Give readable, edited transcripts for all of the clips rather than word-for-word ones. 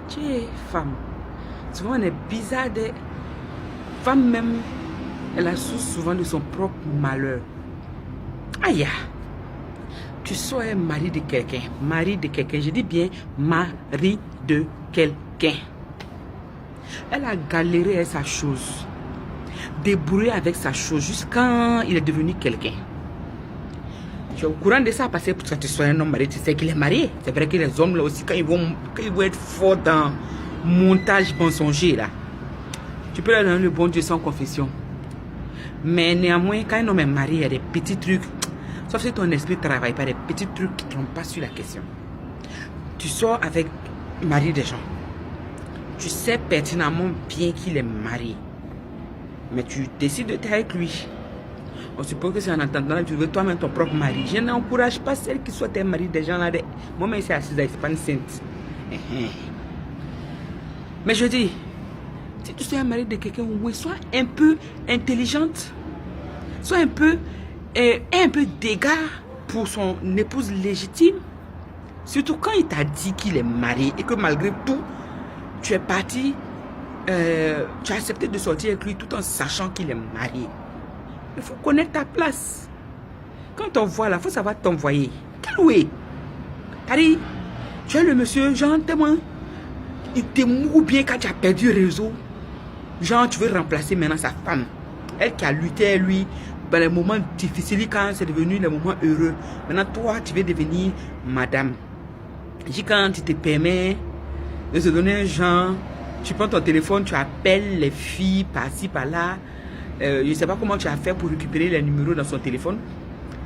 Tu es femme. Souvent, on est bizarre des femmes même. Elle a souvent de son propre malheur. Aïe. Tu sois mari de quelqu'un. Mari de quelqu'un. Je dis bien mari de quelqu'un. Elle a galéré avec sa chose. Débrouillé avec sa chose jusqu'à il est devenu quelqu'un. Tu es au courant de ça parce que pour que tu sois un homme marié, tu sais qu'il est marié. C'est vrai que les hommes là aussi, quand ils vont être forts dans montage mensonger là, tu peux leur donner le bon Dieu sans confession. Mais néanmoins, quand un homme est marié, il y a des petits trucs. Sauf si ton esprit ne travaille pas, des petits trucs qui ne tombent pas sur la question. Tu sors avec le mari des gens. Tu sais pertinemment bien qu'il est marié. Mais tu décides de t'être avec lui. On suppose que c'est en entendant que tu veux toi-même ton propre mari. Je n'encourage pas celle qui soit tes maris des gens là. Moi-même, c'est assise là, c'est pas une sainte. Mais je dis, si tu sois un mari de quelqu'un, sois un peu intelligente. Sois un peu d'égard pour son épouse légitime. Surtout quand il t'a dit qu'il est marié et que malgré tout, tu es parti, tu as accepté de sortir avec lui tout en sachant qu'il est marié. Il faut connaître ta place. Quand on voit là, il faut savoir t'envoyer. Quel est? Tari, tu es le monsieur, genre, témoin. Il t'émoue bien quand tu as perdu le réseau. Genre, tu veux remplacer maintenant sa femme. Elle qui a lutté, lui, dans les moments difficiles, quand c'est devenu les moments heureux. Maintenant, toi, tu veux devenir madame. Dis quand tu te permets de se donner un genre, tu prends ton téléphone, tu appelles les filles par-ci, par-là. Je ne sais pas comment tu as fait pour récupérer les numéros dans son téléphone.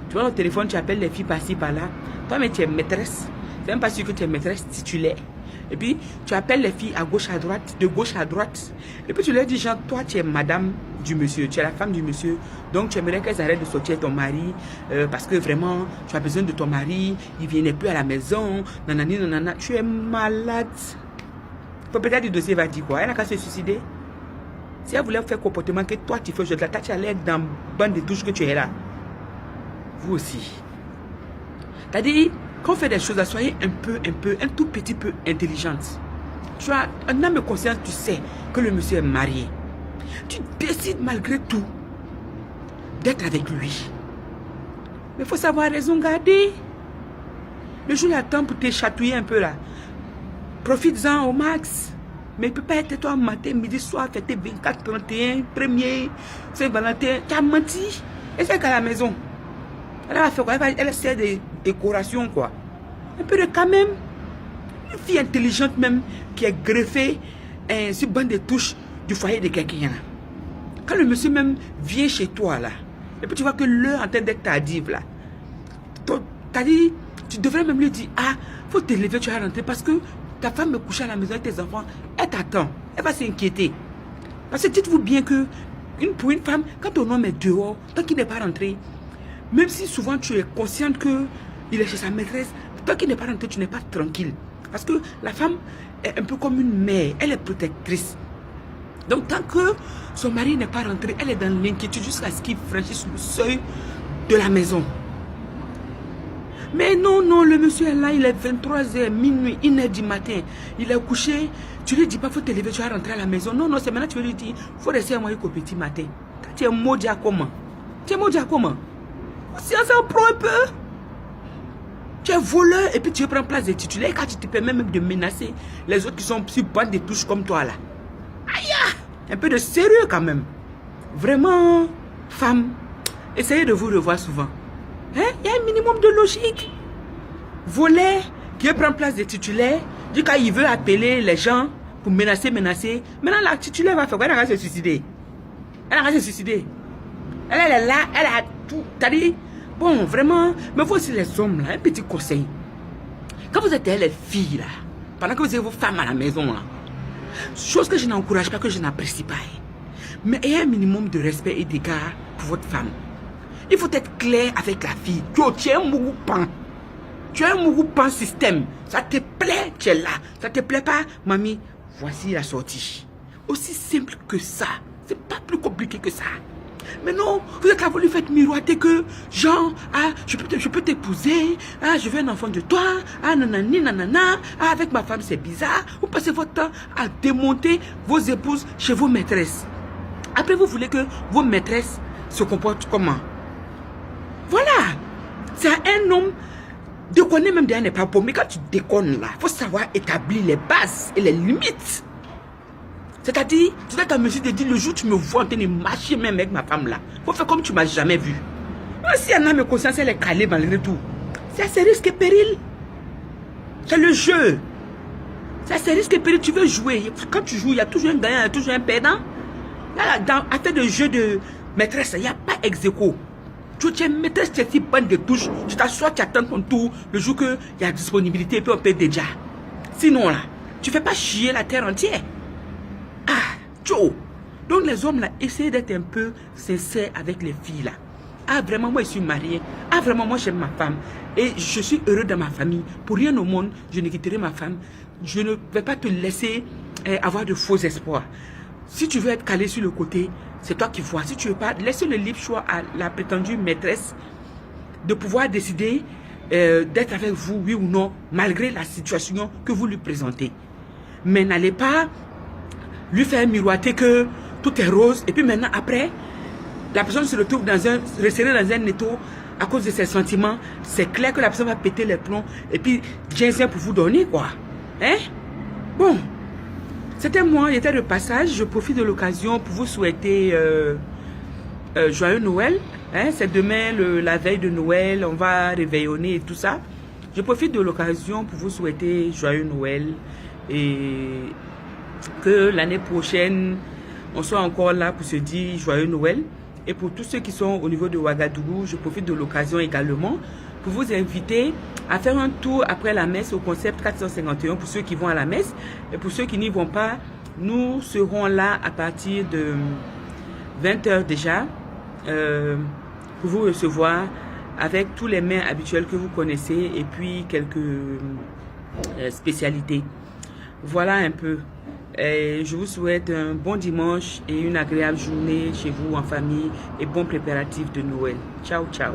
Tu vois, le téléphone, tu appelles les filles par-ci, par-là. Toi, mais tu es maîtresse. C'est même pas sûr que tu es maîtresse titulaire. Et puis, tu appelles les filles à gauche, à droite, de gauche à droite. Et puis, tu leur dis, genre, toi, tu es madame du monsieur, tu es la femme du monsieur. Donc, tu aimerais qu'elles arrêtent de sortir avec ton mari. Parce que vraiment, tu as besoin de ton mari. Il ne vient plus à la maison. Nanani, nanana. Tu es malade. Peut-être du dossier va dire quoi? Elle n'a qu'à se suicider. Si elle voulait faire comportement que toi tu fais aujourd'hui, là, tu allais être dans bande de touches que tu es là. Vous aussi. C'est-à-dire, quand on fait des choses, là, soyez un tout petit peu intelligente. Tu as un âme de conscience, tu sais que le monsieur est marié. Tu décides malgré tout d'être avec lui. Mais il faut savoir raison garder. Le jour l'attend pour te chatouiller un peu là. Profites-en au max. Mais il ne peut pas être toi matin, midi, soir, fêter 24, 31, 1er, Saint-Valentin. Tu as menti. Et c'est qu'à la maison. Elle va faire quoi? Elle sert des décorations quoi. Un peu de quand même. Une fille intelligente même qui est greffée sur bande de touches du foyer de quelqu'un. Quand le monsieur même vient chez toi là, et puis tu vois que l'heure en train d'être tardive là, t'as dit, tu devrais même lui dire, ah, faut te lever, tu vas rentrer parce que ta femme me couche à la maison avec tes enfants, elle t'attend, elle va s'inquiéter. Parce que dites-vous bien que pour une femme, quand ton homme est dehors, tant qu'il n'est pas rentré, même si souvent tu es consciente qu'il est chez sa maîtresse, tant qu'il n'est pas rentré, tu n'es pas tranquille. Parce que la femme est un peu comme une mère, elle est protectrice. Donc tant que son mari n'est pas rentré, elle est dans l'inquiétude jusqu'à ce qu'il franchisse le seuil de la maison. Mais non, non, le monsieur est là, il est 23h, minuit, 1h du matin. Il est couché, tu lui dis pas, faut te lever, tu vas rentrer à la maison. Non, non, c'est maintenant tu veux lui dire, faut rester à moi au petit matin. Tu es maudit à comment? Tu es maudit à comment? Si on s'en prend un peu. Tu es voleur et puis tu prends place de titulaire quand tu te permets même de menacer les autres qui sont sur bande de touches comme toi là. Aïe! Un peu de sérieux quand même. Vraiment, femme, essayez de vous revoir souvent. Hein? Il y a un minimum de logique. Voler, qui prend place de titulaire, dit quand il veut appeler les gens pour menacer. Maintenant la titulaire va faire quoi? Elle va se suicider. Elle va se suicider. Elle est là, elle a tout. T'as dit, bon, vraiment, mais vous aussi les hommes là, un petit conseil. Quand vous êtes les filles là, pendant que vous avez vos femmes à la maison là, chose que je n'encourage pas, que je n'apprécie pas, mais ayez un minimum de respect et d'égard pour votre femme. Il faut être clair avec la fille. Tu es un mougoupan. Tu es un mougoupan système. Ça te plaît, tu es là. Ça te plaît pas, mamie, voici la sortie. Aussi simple que ça. C'est pas plus compliqué que ça. Mais non, vous êtes là, vous lui faites miroiter que, genre, ah, je peux t'épouser, ah, je veux un enfant de toi, ah, nanani, nanana, ah, avec ma femme, c'est bizarre. Vous passez votre temps à démonter vos épouses chez vos maîtresses. Après, vous voulez que vos maîtresses se comportent comment? Voilà. C'est à un homme de connaître même derrière n'est pas bon. Mais quand tu déconnes là, il faut savoir établir les bases et les limites. C'est-à-dire, tu dois ta mesure de dire, le jour où tu me vois en train de marcher même avec ma femme là, il faut faire comme tu m'as jamais vu. Même si un âme conscience, elle est calée malgré tout. C'est à ses risques et périls. C'est le jeu. C'est à ses risques et périls. Tu veux jouer. Quand tu joues, il y a toujours un gagnant, il y a toujours un perdant. Là, dans affaire de jeu de maîtresse, il n'y a pas ex-aequo. Tu es maîtresse, tu es si bonne de touche. Tu t'assois, tu attends ton tour le jour qu'il y a disponibilité et puis on paie déjà. Sinon là, tu ne fais pas chier la terre entière. Ah, Joe. Donc les hommes là, essayez d'être un peu sincères avec les filles là. Ah vraiment, moi je suis mariée. Ah vraiment, moi j'aime ma femme. Et je suis heureux dans ma famille. Pour rien au monde, je ne quitterai ma femme. Je ne vais pas te laisser avoir de faux espoirs. Si tu veux être calé sur le côté, c'est toi qui vois. Si tu veux pas, laisse le libre choix à la prétendue maîtresse de pouvoir décider d'être avec vous, oui ou non, malgré la situation que vous lui présentez. Mais n'allez pas lui faire miroiter que tout est rose et puis maintenant après, la personne se retrouve resserrée dans un étau à cause de ses sentiments. C'est clair que la personne va péter les plombs et puis j'ai un pour vous donner quoi. Hein? Bon. C'était moi, j'étais de passage. Je profite de l'occasion pour vous souhaiter joyeux Noël. Hein, c'est demain la veille de Noël, on va réveillonner et tout ça. Je profite de l'occasion pour vous souhaiter joyeux Noël et que l'année prochaine, on soit encore là pour se dire joyeux Noël. Et pour tous ceux qui sont au niveau de Ouagadougou, je profite de l'occasion également pour vous inviter à faire un tour après la messe au concept 451 pour ceux qui vont à la messe. Et pour ceux qui n'y vont pas, nous serons là à partir de 20 h déjà pour vous recevoir avec tous les mets habituels que vous connaissez et puis quelques spécialités. Voilà un peu. Et je vous souhaite un bon dimanche et une agréable journée chez vous en famille et bon préparatif de Noël. Ciao, ciao.